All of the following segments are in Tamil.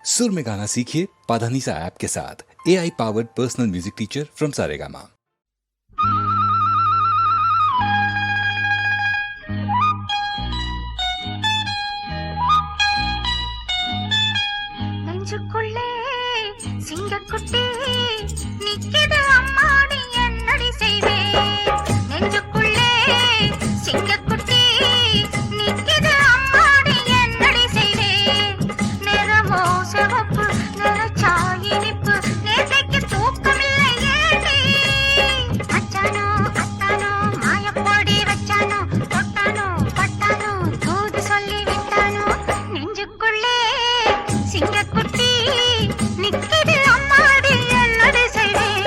सुर में गाना सीखिए पाधानीसा ऐप के साथ। AI powered personal music teacher from Saregama. நெஞ்சுக்குள்ளே சிங்கக்குட்டி நிக்கிது அம்மாடி என்னடி செய்வேன். நெஞ்சுக்குள்ளே சிங்கக்குட்டி நிக்கிது அம்மாடி என்னடி செய்வேன். நிறமோ சிவப்பு நிறச்சா இனிப்பு நேற்றைக்கு தூக்கமில்லை ஏடி. அச்சானோ அத்தானோ மாயப்பொடி வச்சானோ தொட்டானோ பட்டானோ தூது சொல்லி விட்டானோ. நெஞ்சுக்குள்ளே சிங்கக்குட்டி நிக்கிது அம்மாடி என்னடி செய்வேன்.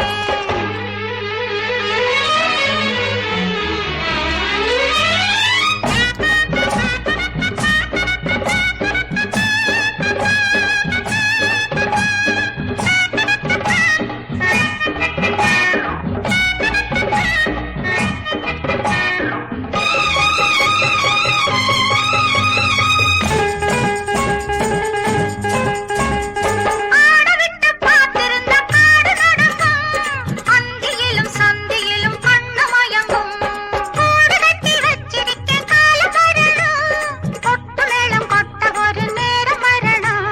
ஆடவிட்டு பார்த்திருந்த காடு நடக்கும் அந்தியிலும் சந்தியிலும் கண்ணு மயங்கும். கூடு கட்டி வச்சிருக்க காலம் வரணும் கொட்டு மேளம் கொட்ட ஒரு நேரம் வரணும்.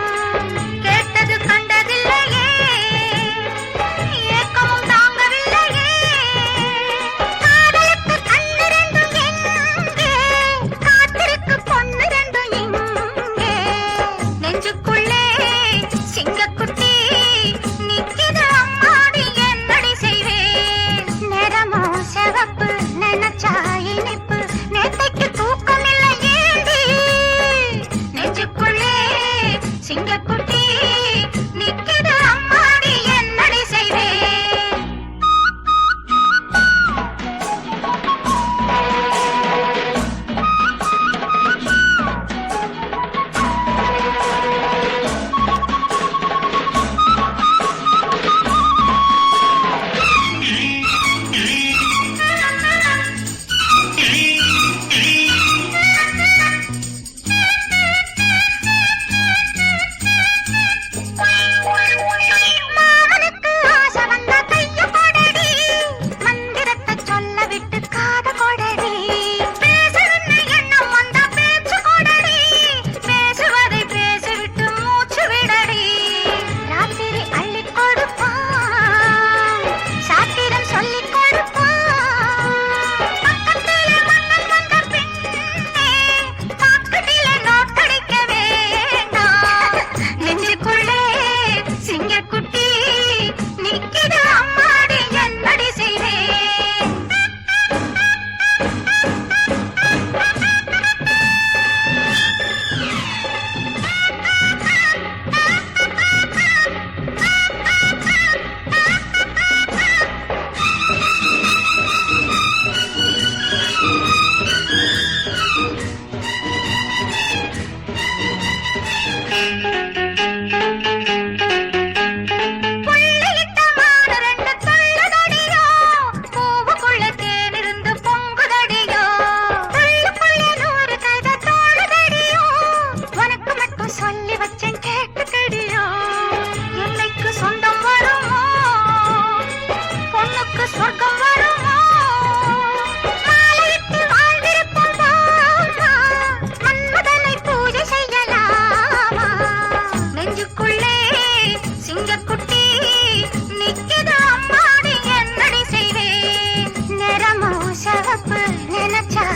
கேட்டது கண்டதில்லையே ஏக்கமும் தாங்கவில்லையே. காதலுக்கு கண்ணு ரெண்டும் எங்கே காத்திருக்கு பொண்ணு ரெண்டும் எங்கே. நெஞ்சுக்குள்ளே சிங்கக்குட்டி நிக்கிது அம்மாடி என்னடி செய்வேன். நிறமோ சிவப்பு நினைச்சா இனிப்பு நேத்தைக்கு தூக்கமில்லை ஏண்டி. நெஞ்சுக்குள்ளே சிங்கக்குட்டி நிக்கிது அம்மாடி என்னடி செய்வேன். மாமனுக்கு ஆசை வந்தா கைய கொடடி மந்திரத்தை சொல்ல விட்டு காத கொடடி. பேசணும்னு எண்ணம் வந்தா பேச்சு கொடடி பேசுவதை பேசிவிட்டு மூச்சு விடடி. ராத்திரி அள்ளி கொடுப்பான் சாத்திரம் சொல்லி கொடுப்பான். பக்கத்திலே மன்னன் வந்த பின்னே பாக்கெட்டிலே நோட்டடிக்க வேண்டாம். நெஞ்சுக்குள்ளே சிங்கக்குட்டி நிக்கிது அம்மாடி என்னடி செய்வேன். புள்ளியிட்ட மாடு ரெண்டு துள்ளுதடியோ பூவுக்குள்ள தேனிருந்து பொங்குதடியோ. புள்ளுக்குள்ளே 100 கதை தோணுதடியோ உனக்கு மட்டும் சொல்லி வச்சேன் கேட்டுக்கடியோ. என்னைக்கு சொந்தம் வருமோ பொண்ணுக்கு சொர்க்கம் வருமோ. மாலையிட்டு வாழ்ந்திருக்கும் போமா மன்மதனை பூஜை செய்யலாமா. நெஞ்சுக்குள்ளே சிங்கக்குட்டி நிக்கிது அம்மாடி என்னடி செய்வேன். நிறமோ சிவப்பு நினைச்சா